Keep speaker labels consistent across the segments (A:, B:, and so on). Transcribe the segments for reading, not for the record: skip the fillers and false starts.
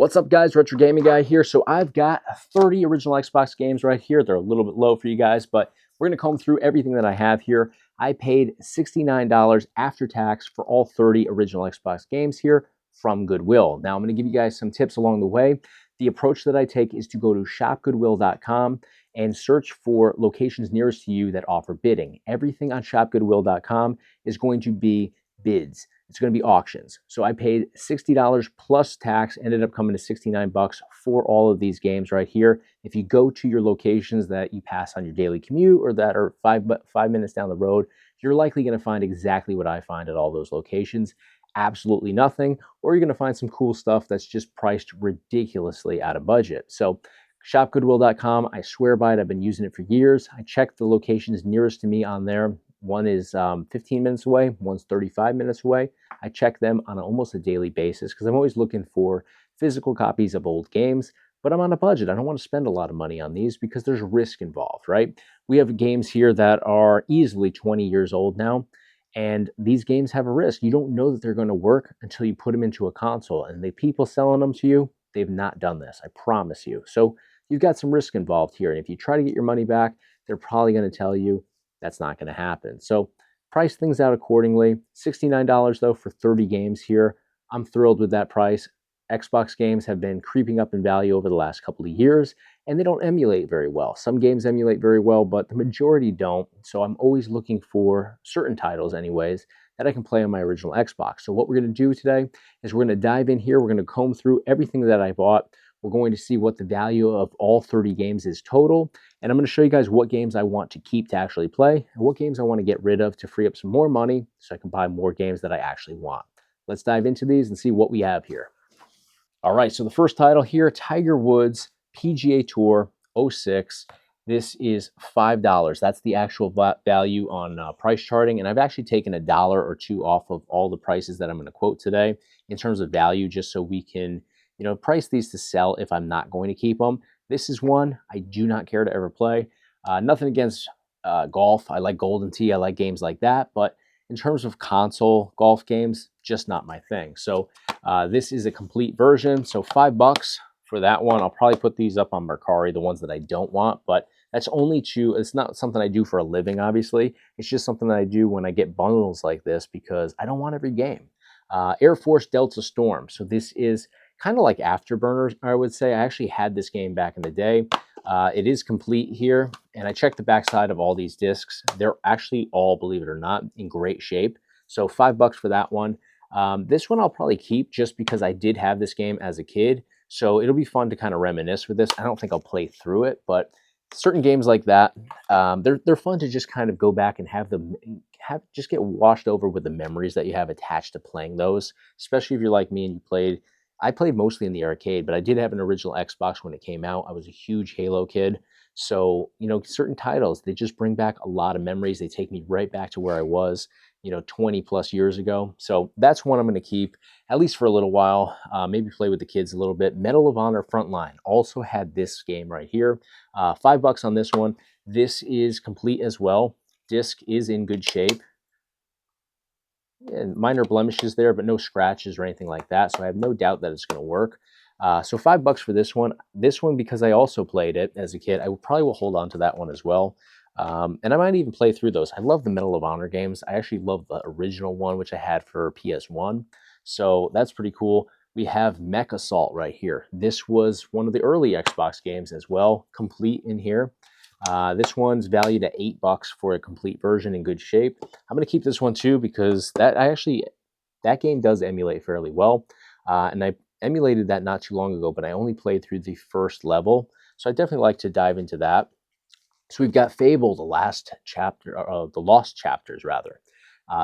A: What's up, guys? Retro Gaming Guy here. So I've got 30 original Xbox games right here. They're a little bit low for you guys, but we're going to comb through everything that I have here. I paid $69 after tax for all 30 original Xbox games here from Goodwill. Now, I'm going to give you guys some tips along the way. The approach that I take is to go to shopgoodwill.com and search for locations nearest to you that offer bidding. Everything on shopgoodwill.com is going to be bids. It's going to be auctions. So I paid $60 plus tax, ended up coming to 69 bucks for all of these games right here. If you go to your locations that you pass on your daily commute or that are five minutes down the road, you're likely going to find exactly what I find at all those locations. Absolutely nothing, or you're going to find some cool stuff that's just priced ridiculously out of budget. So shopgoodwill.com, I swear by it. I've been using it for years. I checked the locations nearest to me on there. One is 15 minutes away, one's 35 minutes away. I check them on almost a daily basis because I'm always looking for physical copies of old games, but I'm on a budget. I don't want to spend a lot of money on these because there's risk involved, right? We have games here that are easily 20 years old now, and these games have a risk. You don't know that they're going to work until you put them into a console, and the people selling them to you, they've not done this, I promise you. So you've got some risk involved here, and if you try to get your money back, they're probably going to tell you that's not going to happen. So price things out accordingly. $69 though for 30 games here. I'm thrilled with that price. Xbox games have been creeping up in value over the last couple of years, and they don't emulate very well. Some games emulate very well, but the majority don't. So I'm always looking for certain titles anyways that I can play on my original Xbox. So what we're going to do today is we're going to dive in here. We're going to comb through everything that I bought. We're going to see what the value of all 30 games is total. And I'm going to show you guys what games I want to keep to actually play and what games I want to get rid of to free up some more money so I can buy more games that I actually want. Let's dive into these and see what we have here. All right, so the first title here, Tiger Woods PGA Tour 06. This is $5. That's the actual value on price charting. And I've actually taken $1 or $2 off of all the prices that I'm going to quote today in terms of value, just so we can, price these to sell if I'm not going to keep them. This is one I do not care to ever play. Nothing against golf. I like Golden Tee. I like games like that. But in terms of console golf games, just not my thing. So this is a complete version. So $5 for that one. I'll probably put these up on Mercari, the ones that I don't want. But that's it's not something I do for a living, obviously. It's just something that I do when I get bundles like this because I don't want every game. Air Force Delta Storm. So this is kind of like Afterburners, I would say. I actually had this game back in the day. It is complete here, and I checked the backside of all these discs. They're actually all, believe it or not, in great shape. So $5 for that one. This one I'll probably keep just because I did have this game as a kid. So it'll be fun to kind of reminisce with this. I don't think I'll play through it, but certain games like that, they're fun to just kind of go back and just get washed over with the memories that you have attached to playing those. Especially if you're like me and I played mostly in the arcade, but I did have an original Xbox when it came out. I was a huge Halo kid. So, certain titles, they just bring back a lot of memories. They take me right back to where I was, 20 plus years ago. So that's one I'm going to keep, at least for a little while, maybe play with the kids a little bit. Medal of Honor Frontline also had this game right here. $5 on this one. This is complete as well. Disc is in good shape. And minor blemishes there, but no scratches or anything like that. So I have no doubt that it's going to work. So $5 for this one. This one, because I also played it as a kid, I probably will hold on to that one as well. And I might even play through those. I love the Medal of Honor games. I actually love the original one, which I had for PS1. So that's pretty cool. We have Mech Assault right here. This was one of the early Xbox games as well, complete in here. This one's valued at $8 for a complete version in good shape. I'm going to keep this one too because that game does emulate fairly well. And I emulated that not too long ago, but I only played through the first level. So I definitely like to dive into that. So we've got Fable, the last chapter, the Lost Chapters rather.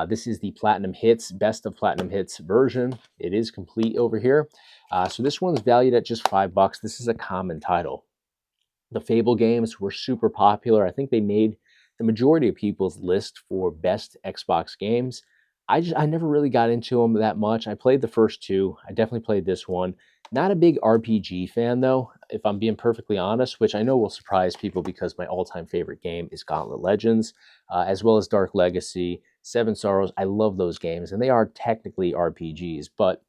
A: This is the Platinum Hits, Best of Platinum Hits version. It is complete over here. So this one's valued at just $5. This is a common title. The Fable games were super popular. I think they made the majority of people's list for best Xbox games. I never really got into them that much. I played the first two. I definitely played this one. Not a big RPG fan though, if I'm being perfectly honest, which I know will surprise people because my all-time favorite game is Gauntlet Legends, as well as Dark Legacy, Seven Sorrows. I love those games, and they are technically RPGs, but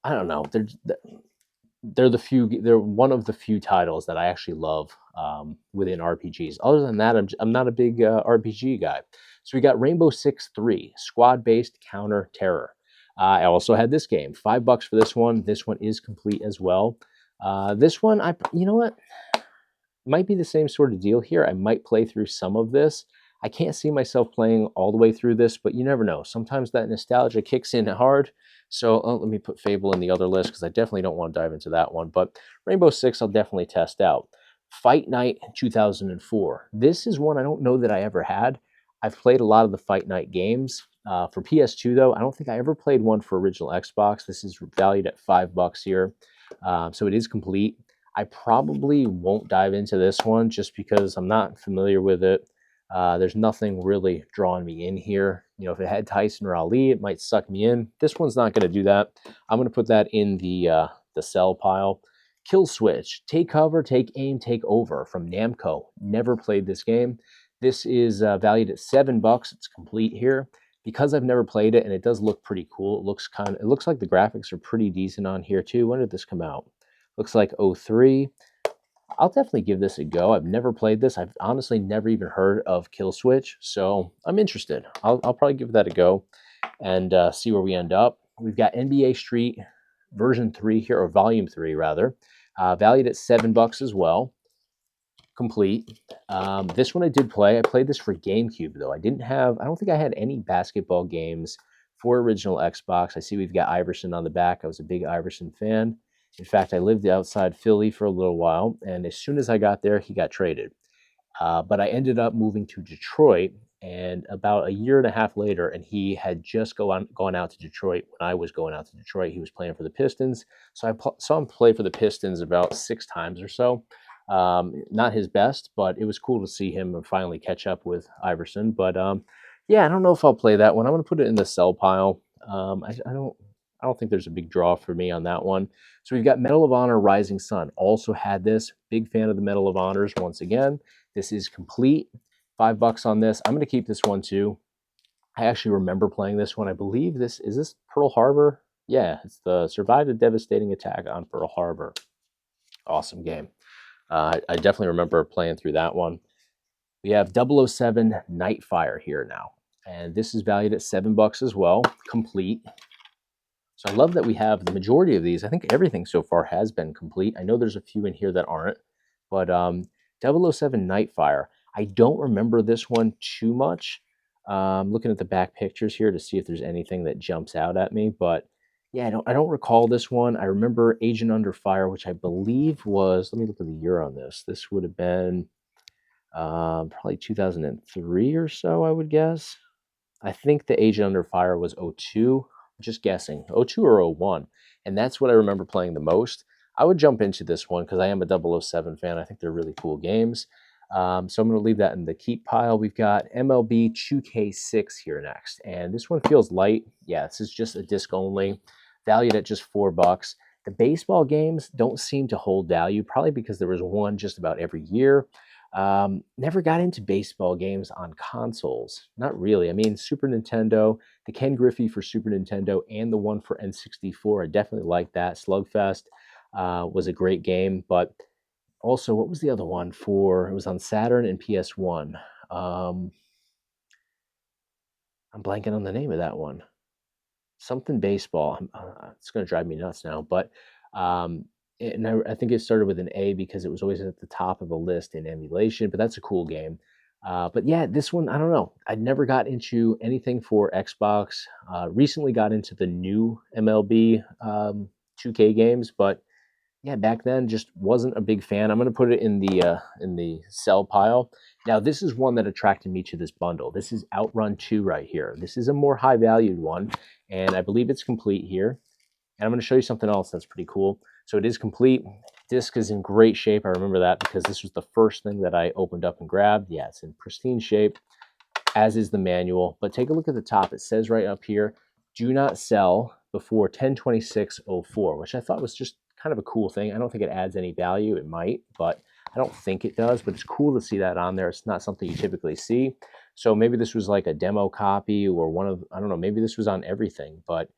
A: I don't know. they're one of the few titles that I actually love within RPGs. Other than that, I'm not a big RPG guy. So we got Rainbow Six 3, squad-based counter terror. I also had this game, $5 for this one. This one is complete as well. This one, you know what? Might be the same sort of deal here. I might play through some of this. I can't see myself playing all the way through this, but you never know. Sometimes that nostalgia kicks in hard. So let me put Fable in the other list because I definitely don't want to dive into that one. But Rainbow Six, I'll definitely test out. Fight Night 2004. This is one I don't know that I ever had. I've played a lot of the Fight Night games. For PS2, though, I don't think I ever played one for original Xbox. This is valued at $5 here. So it is complete. I probably won't dive into this one just because I'm not familiar with it. There's nothing really drawing me in here. You know, if it had Tyson or Ali, it might suck me in. This one's not going to do that. I'm going to put that in the sell pile. Kill Switch, Take Cover, Take Aim, Take Over from Namco. Never played this game. This is valued at $7. It's complete here. Because I've never played it and it does look pretty cool. It looks like the graphics are pretty decent on here too. When did this come out? Looks like 03. I'll definitely give this a go. I've never played this. I've honestly never even heard of Kill Switch, so I'm interested. I'll probably give that a go and see where we end up. We've got NBA Street version 3 here, or volume 3 rather, valued at $7 as well. Complete. This one I did play. I played this for GameCube though. I don't think I had any basketball games for original Xbox. I see we've got Iverson on the back. I was a big Iverson fan. In fact, I lived outside Philly for a little while, and as soon as I got there, he got traded. But I ended up moving to Detroit, and about a year and a half later, and he had just gone out to Detroit when I was going out to Detroit. He was playing for the Pistons, so I saw him play for the Pistons about 6 times or so. Not his best, but it was cool to see him finally catch up with Iverson. But yeah, I don't know if I'll play that one. I'm going to put it in the sell pile. I don't think there's a big draw for me on that one. So we've got Medal of Honor Rising Sun. Also had this. Big fan of the Medal of Honors once again. This is complete. $5 on this. I'm going to keep this one too. I actually remember playing this one. I believe is this Pearl Harbor? Yeah, it's the Survived a Devastating Attack on Pearl Harbor. Awesome game. I definitely remember playing through that one. We have 007 Nightfire here now. And this is valued at $7 as well. Complete. So I love that we have the majority of these. I think everything so far has been complete. I know there's a few in here that aren't. But 007 Nightfire. I don't remember this one too much. Looking at the back pictures here to see if there's anything that jumps out at me. But yeah, I don't recall this one. I remember Agent Under Fire, which I believe was, let me look at the year on this. This would have been probably 2003 or so, I would guess. I think the Agent Under Fire was 02. Just guessing, 02 or 01. And that's what I remember playing the most. I would jump into this one because I am a 007 fan. I think they're really cool games. So I'm going to leave that in the keep pile. We've got MLB 2K6 here next. And this one feels light. Yeah, this is just a disc only, valued at just $4. The baseball games don't seem to hold value, probably because there was one just about every year. Never got into baseball games on consoles. Not really. I mean, Super Nintendo, the Ken Griffey for Super Nintendo, and the one for N64. I definitely like that. Slugfest was a great game, but also, what was the other one for? It was on Saturn and PS1. I'm blanking on the name of that one. Something baseball. It's going to drive me nuts now, but and I think it started with an A because it was always at the top of the list in emulation, but that's a cool game. But yeah, this one, I don't know. I never got into anything for Xbox. Recently got into the new MLB 2K games, but yeah, back then just wasn't a big fan. I'm going to put it in the sell pile. Now, this is one that attracted me to this bundle. This is Outrun 2 right here. This is a more high valued one, and I believe it's complete here. And I'm going to show you something else that's pretty cool. So it is complete. Disc is in great shape. I remember that because this was the first thing that I opened up and grabbed. Yeah, it's in pristine shape, as is the manual. But take a look at the top. It says right up here, do not sell before 10/26/04, which I thought was just kind of a cool thing. I don't think it adds any value. It might, but I don't think it does. But it's cool to see that on there. It's not something you typically see. So maybe this was like a demo copy or one of, I don't know, maybe this was on everything. But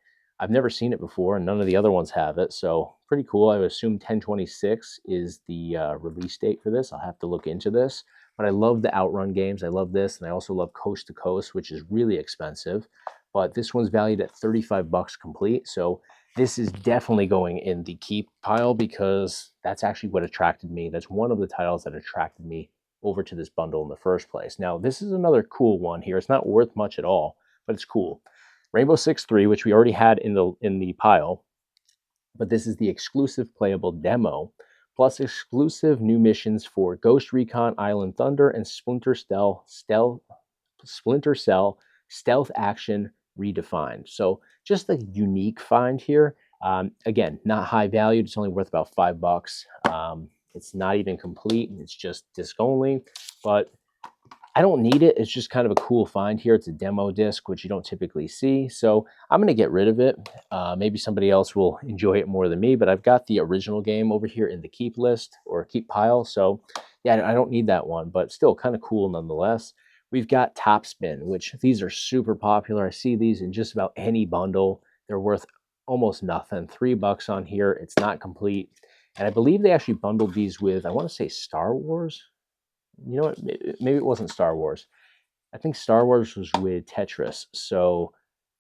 A: I've never seen it before, and none of the other ones have it, so pretty cool. I would assume 10/26 is the release date for this. I'll have to look into this. But I love the Outrun games. I love this, and I also love Coast to Coast, which is really expensive. But this one's valued at 35 bucks complete, so this is definitely going in the keep pile because that's actually what attracted me. That's one of the titles that attracted me over to this bundle in the first place. Now, this is another cool one here. It's not worth much at all, but it's cool. Rainbow Six 3, which we already had in the pile, but this is the exclusive playable demo, plus exclusive new missions for Ghost Recon Island Thunder and Splinter Cell Stealth Action Redefined. So just a unique find here. Again, not high valued. It's only worth about $5. It's not even complete. It's just disc only, but I don't need it. It's just kind of a cool find here. It's a demo disc, which you don't typically see. So I'm going to get rid of it. Maybe somebody else will enjoy it more than me, but I've got the original game over here in the keep list or keep pile. So yeah, I don't need that one, but still kind of cool nonetheless. We've got Top Spin, which these are super popular. I see these in just about any bundle. They're worth almost nothing. $3 on here. It's not complete. And I believe they actually bundled these with, I want to say Star Wars. You know what? Maybe it wasn't Star Wars. I think Star Wars was with Tetris. So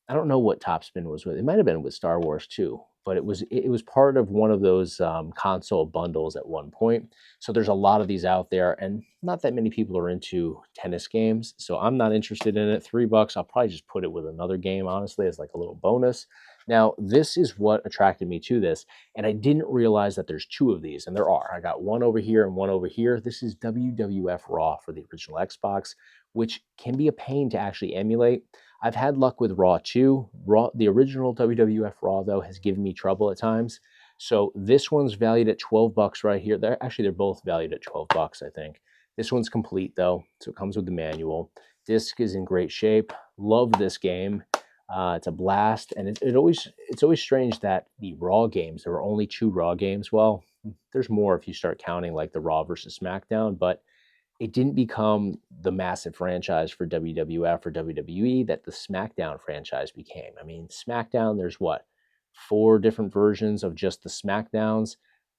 A: I don't know what Top Spin was with. It might have been with Star Wars too, but it was part of one of those console bundles at one point. So there's a lot of these out there, and not that many people are into tennis games. So I'm not interested in it. $3. I'll probably just put it with another game, honestly, as like a little bonus. Now, this is what attracted me to this, and I didn't realize that there's two of these, and there are. I got one over here and one over here. This is WWF Raw for the original Xbox, which can be a pain to actually emulate. I've had luck with Raw too. The original WWF Raw, though, has given me trouble at times. So this one's valued at $12 right here. They're both valued at $12, I think. This one's complete, though, so it comes with the manual. Disc is in great shape. Love this game. It's a blast, and it's always strange that the Raw games, there were only 2 Raw games. Well, there's more if you start counting like the Raw versus SmackDown, but it didn't become the massive franchise for WWF or WWE that the SmackDown franchise became. I mean, SmackDown, there's what, 4 different versions of just the SmackDowns,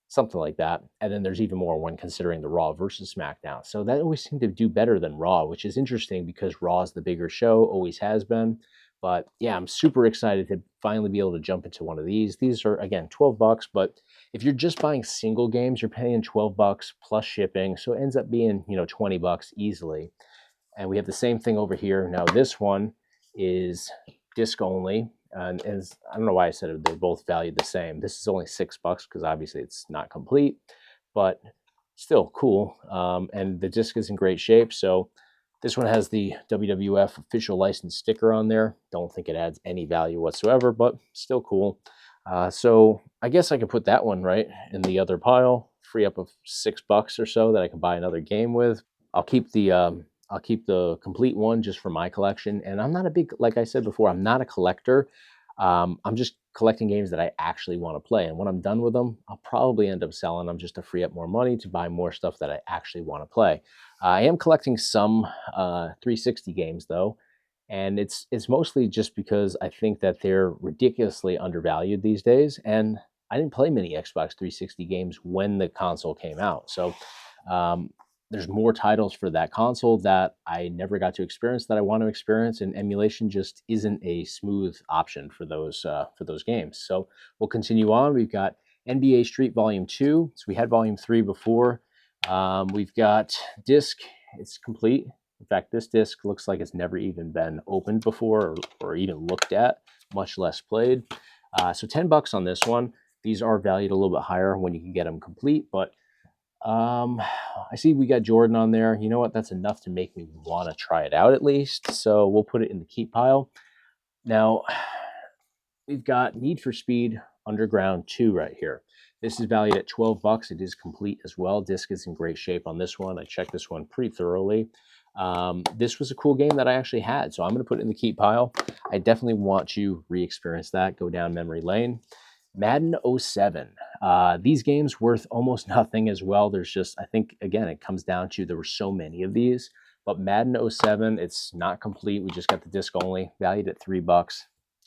A: something like that. And then there's even more when considering the Raw versus SmackDown. So that always seemed to do better than Raw, which is interesting because Raw is the bigger show, always has been. But yeah, I'm super excited to finally be able to jump into one of these. These are, again, $12, but if you're just buying single games, you're paying $12 plus shipping. So it ends up being, $20 easily. And we have the same thing over here. Now this one is disc only. And as I don't know why I said it, they're both valued the same. This is only $6 because obviously it's not complete, but still cool. And the disc is in great shape. So this one has the WWF official license sticker on there. Don't think it adds any value whatsoever, but still cool. So I guess I could put that one right in the other pile, free up of $6 or so that I can buy another game with. I'll keep the complete one just for my collection. And I'm not a big, like I said before, I'm not a collector. I'm just collecting games that I actually want to play. And when I'm done with them, I'll probably end up selling them just to free up more money to buy more stuff that I actually want to play. I am collecting some 360 games though, and it's mostly just because I think that they're ridiculously undervalued these days. And I didn't play many Xbox 360 games when the console came out, so there's more titles for that console that I never got to experience that I want to experience, and emulation just isn't a smooth option for those games. So we'll continue on. We've got NBA Street Volume 2. So we had Volume 3 before. We've got disc. It's complete. In fact, this disc looks like it's never even been opened before or even looked at, much less played. So $10 on this one. These are valued a little bit higher when you can get them complete, but I see we got Jordan on there. You know what? That's enough to make me want to try it out at least. So we'll put it in the keep pile. Now, we've got Need for Speed Underground 2 right here. This is valued at $12. It is complete as well. Disc is in great shape on this one. I checked this one pretty thoroughly. This was a cool game that I actually had, so I'm going to put it in the keep pile. I definitely want to re-experience that, go down memory lane. Madden 07. These games worth almost nothing as well. There's just, I think, again, it comes down to there were so many of these. But Madden 07, it's not complete. We just got the disc only, valued at $3.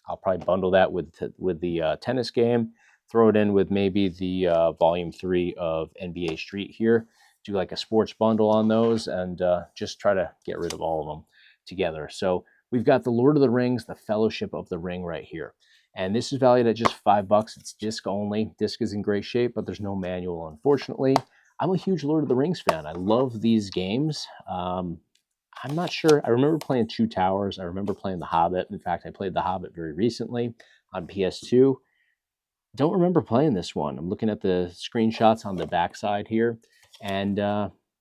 A: I'll probably bundle that with the tennis game, throw it in with maybe the volume 3 of NBA Street here, do like a sports bundle on those, and just try to get rid of all of them together. So we've got the Lord of the Rings, the Fellowship of the Ring right here. And this is valued at just $5. It's disc only. Disc is in great shape, but there's no manual, unfortunately. I'm a huge Lord of the Rings fan. I love these games. I'm not sure. I remember playing Two Towers. I remember playing The Hobbit. In fact, I played The Hobbit very recently on PS2. Don't remember playing this one. I'm looking at the screenshots on the backside here, and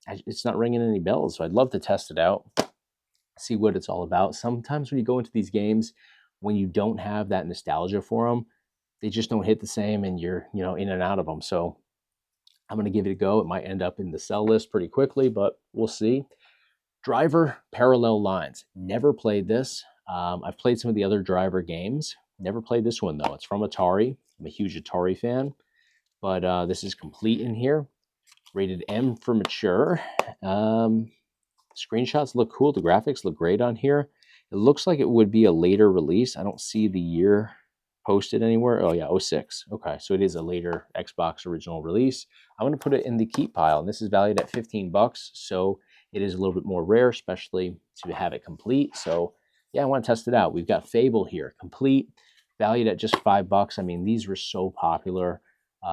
A: it's not ringing any bells. So I'd love to test it out, see what it's all about. Sometimes when you go into these games, when you don't have that nostalgia for them, they just don't hit the same, and you're in and out of them. So I'm going to give it a go. It might end up in the sell list pretty quickly, but we'll see. Driver Parallel Lines. Never played this. I've played some of the other Driver games. Never played this one, though. It's from Atari. I'm a huge Atari fan. But this is complete in here. Rated M for mature. Screenshots look cool. The graphics look great on here. It looks like it would be a later release. I don't see the year posted anywhere. Oh, yeah, 06. Okay, so it is a later Xbox original release. I'm going to put it in the keep pile, and this is valued at $15, so it is a little bit more rare, especially to have it complete. So, yeah, I want to test it out. We've got Fable here, complete, valued at just $5. I mean, these were so popular.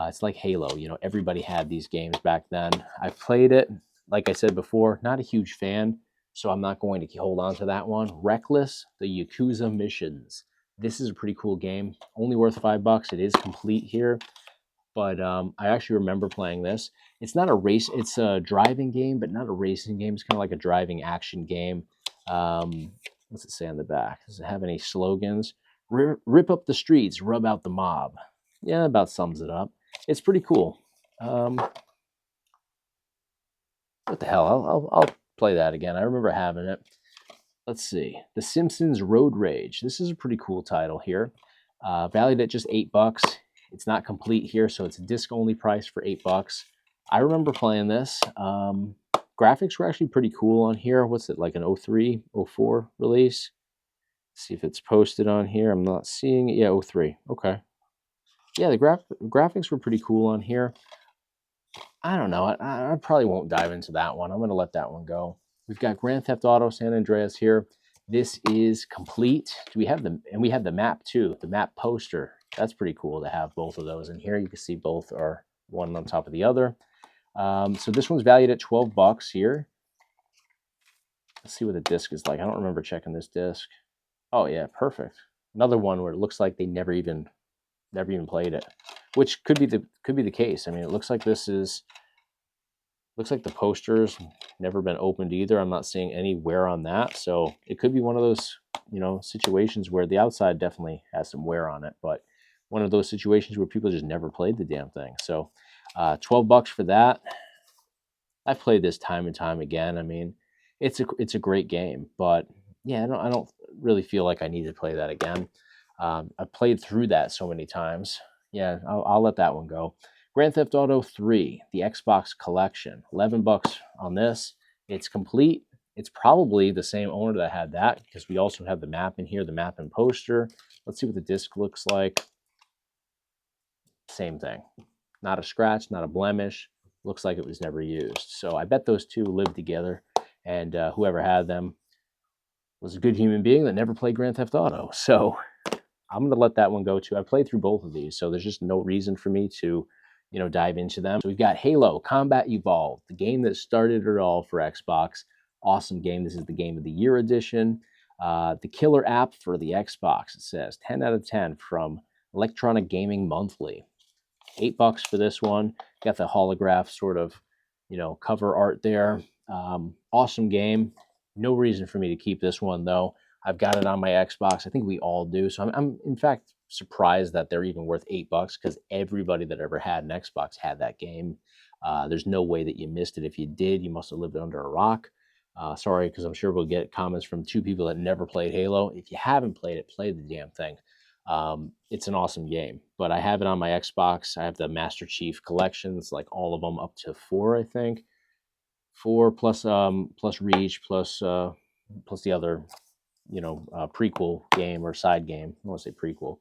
A: It's like Halo. Everybody had these games back then. I've played it. Like I said before, not a huge fan, so I'm not going to hold on to that one. Reckless, the Yakuza Missions. This is a pretty cool game. Only worth $5. It is complete here. But I actually remember playing this. It's not a race. It's a driving game, but not a racing game. It's kind of like a driving action game. What's it say on the back? Does it have any slogans? Rip up the streets, rub out the mob. Yeah, about sums it up. It's pretty cool. What the hell? I'll play that again. I remember having it. Let's see. The Simpsons Road Rage. This is a pretty cool title here. Valued at just $8. It's not complete here, so it's a disc-only price for $8. I remember playing this. Graphics were actually pretty cool on here. What's it, like an 03, 04 release? Let's see if it's posted on here. I'm not seeing it. Yeah, 03. Okay. Yeah, the graphics were pretty cool on here. I don't know. I probably won't dive into that one. I'm going to let that one go. We've got Grand Theft Auto San Andreas here. This is complete. We have the map too, the map poster. That's pretty cool to have both of those in here. You can see both are one on top of the other. So this one's valued at $12 here. Let's see what the disc is like. I don't remember checking this disc. Oh yeah, perfect. Another one where it looks like they never even played it, which could be the case. I mean, it looks like the poster's never been opened either. I'm not seeing any wear on that, so it could be one of those situations where the outside definitely has some wear on it, but one of those situations where people just never played the damn thing. So $12 for that. I've played this time and time again. I mean, it's a great game, but yeah, I don't really feel like I need to play that again. I've played through that so many times. Yeah, I'll let that one go. Grand Theft Auto 3, the Xbox Collection, $11 on this. It's complete. It's probably the same owner that had that, because we also have the map in here, the map and poster. Let's see what the disc looks like. Same thing. Not a scratch, not a blemish. Looks like it was never used. So I bet those two lived together, and whoever had them was a good human being that never played Grand Theft Auto. So I'm going to let that one go too. I played through both of these, so there's just no reason for me to dive into them. So we've got Halo Combat Evolved, the game that started it all for Xbox. Awesome game. This is the Game of the Year edition. The killer app for the Xbox, it says. 10 out of 10 from Electronic Gaming Monthly. $8 for this one. Got the holograph sort of, cover art there. Awesome game. No reason for me to keep this one, though. I've got it on my Xbox. I think we all do. So I'm in fact surprised that they're even worth $8, because everybody that ever had an Xbox had that game. There's no way that you missed it. If you did, you must have lived under a rock. Sorry, because I'm sure we'll get comments from two people that never played Halo. If you haven't played it, play the damn thing. It's an awesome game, but I have it on my Xbox. I have the Master Chief collections, like all of them up to 4, I think. 4 plus Reach plus the other prequel game or side game. I want to say prequel.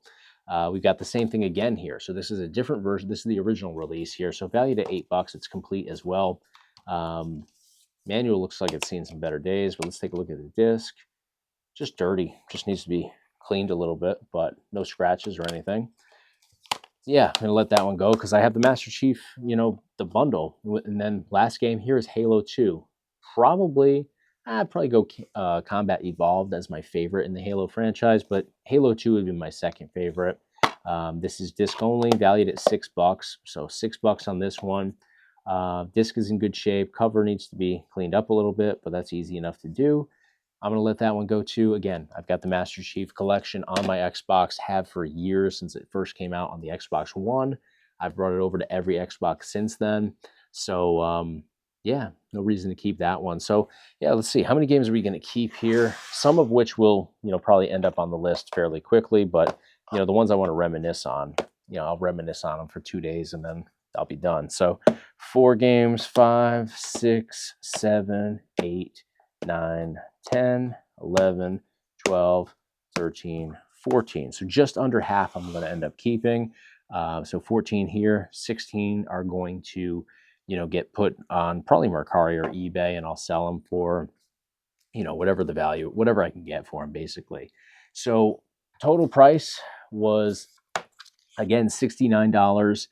A: We've got the same thing again here. So this is a different version. This is the original release here. So valued at $8, it's complete as well. Manual looks like it's seen some better days, but let's take a look at the disc. Just dirty, just needs to be cleaned a little bit, but no scratches or anything. Yeah, I'm gonna let that one go because I have the Master Chief, the bundle. And then last game here is Halo 2. I'd probably go Combat Evolved as my favorite in the Halo franchise, but Halo 2 would be my second favorite. This is disc only, valued at $6, so $6 on this one. Disc is in good shape. Cover needs to be cleaned up a little bit, but that's easy enough to do. I'm going to let that one go too. Again, I've got the Master Chief Collection on my Xbox, have for years since it first came out on the Xbox One. I've brought it over to every Xbox since then. So, yeah, no reason to keep that one. So, yeah, let's see. How many games are we going to keep here? Some of which will, probably end up on the list fairly quickly. But, the ones I want to reminisce on, I'll reminisce on them for 2 days and then I'll be done. So 4 games, 5, 6, 7, 8, 9, 10, 11, 12, 13, 14. So just under half I'm going to end up keeping. So 14 here, 16 are going to, get put on probably Mercari or eBay, and I'll sell them for, whatever the value, whatever I can get for them, basically. So total price was, again, $69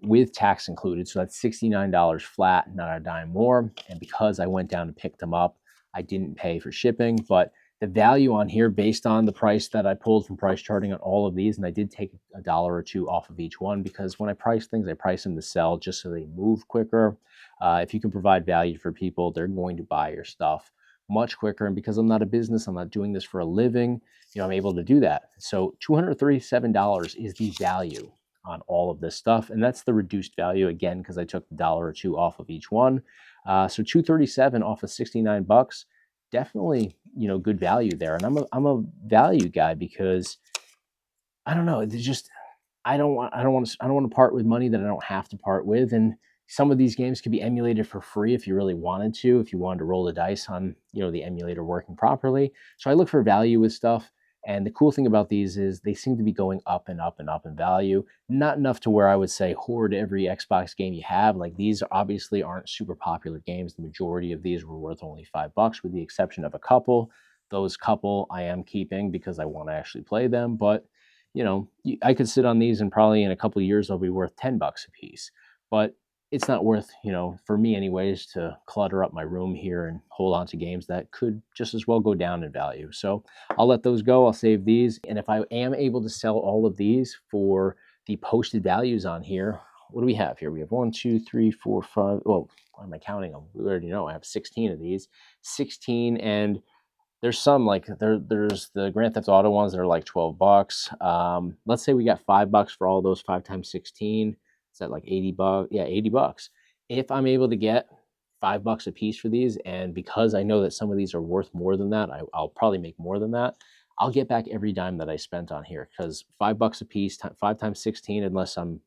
A: with tax included. So that's $69 flat, not a dime more. And because I went down and picked them up, I didn't pay for shipping, but the value on here based on the price that I pulled from price charting on all of these, and I did take $1 or $2 off of each one because when I price things, I price them to sell just so they move quicker. If you can provide value for people, they're going to buy your stuff much quicker. And because I'm not a business, I'm not doing this for a living, I'm able to do that. So $237 is the value on all of this stuff, and that's the reduced value again because I took $1 or $2 off of each one. So $237 off of $69, definitely good value there. And I'm a value guy because I don't know, it's just I don't want to part with money that I don't have to part with. And some of these games could be emulated for free if you really wanted to, if you wanted to roll the dice on the emulator working properly. So I look for value with stuff. And the cool thing about these is they seem to be going up and up and up in value. Not enough to where I would say hoard every Xbox game you have. Like, these obviously aren't super popular games. The majority of these were worth only $5 with the exception of a couple. Those couple I am keeping because I want to actually play them. But, I could sit on these and probably in a couple of years they'll be worth $10 a piece. But it's not worth, for me anyways, to clutter up my room here and hold on to games that could just as well go down in value. So I'll let those go. I'll save these. And if I am able to sell all of these for the posted values on here, what do we have here? We have 1, 2, 3, 4, 5. Well, why am I counting them? We already know I have 16 of these. 16, and there's some like there's the Grand Theft Auto ones that are like $12. Let's say we got $5 for all those. 5 times 16. Is that like $80? Yeah, $80. If I'm able to get $5 a piece for these, and because I know that some of these are worth more than that, I'll probably make more than that. I'll get back every dime that I spent on here because $5 a piece, 5 times 16, unless I'm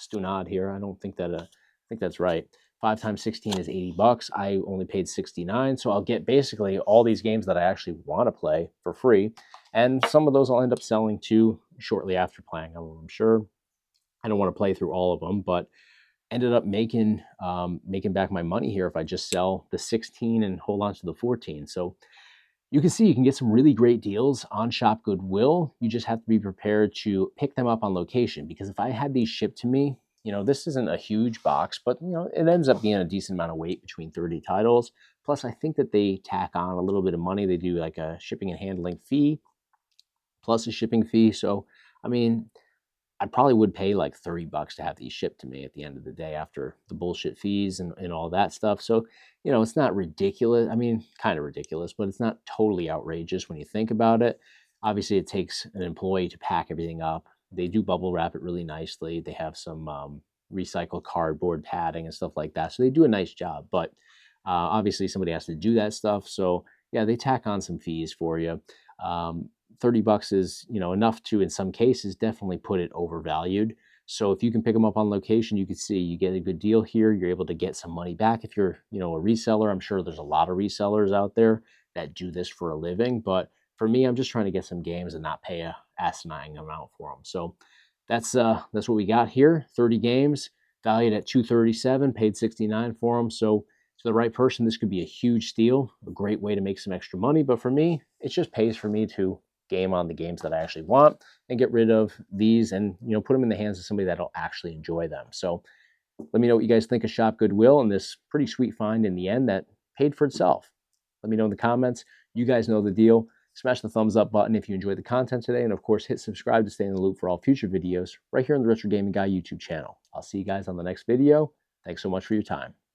A: stunad here. I don't think that I think that's right. 5 times 16 is $80. I only paid 69, so I'll get basically all these games that I actually want to play for free, and some of those I'll end up selling too shortly after playing them, I'm sure. I don't want to play through all of them, but ended up making back my money here if I just sell the 16 and hold on to the 14. So you can see you can get some really great deals on Shop Goodwill. You just have to be prepared to pick them up on location, because if I had these shipped to me, this isn't a huge box, but it ends up being a decent amount of weight between 30 titles. Plus, I think that they tack on a little bit of money. They do like a shipping and handling fee plus a shipping fee. So, I mean, I probably would pay like $30 to have these shipped to me at the end of the day after the bullshit fees and all that stuff. So, it's not ridiculous. I mean, kind of ridiculous, but it's not totally outrageous when you think about it. Obviously, it takes an employee to pack everything up. They do bubble wrap it really nicely. They have some recycled cardboard padding and stuff like that. So they do a nice job, but obviously somebody has to do that stuff. So yeah, they tack on some fees for you. $30 is, enough to, in some cases, definitely put it overvalued. So if you can pick them up on location, you can see you get a good deal here. You're able to get some money back. If you're, a reseller, I'm sure there's a lot of resellers out there that do this for a living, but for me, I'm just trying to get some games and not pay a asinine amount for them. So that's what we got here. 30 games, valued at 237, paid 69 for them. So to the right person, this could be a huge steal, a great way to make some extra money. But for me, it just pays for me to game on the games that I actually want and get rid of these and put them in the hands of somebody that'll actually enjoy them. So let me know what you guys think of Shop Goodwill and this pretty sweet find in the end that paid for itself. Let me know in the comments. You guys know the deal. Smash the thumbs up button if you enjoyed the content today. And of course, hit subscribe to stay in the loop for all future videos right here on the Retro Gaming Guy YouTube channel. I'll see you guys on the next video. Thanks so much for your time.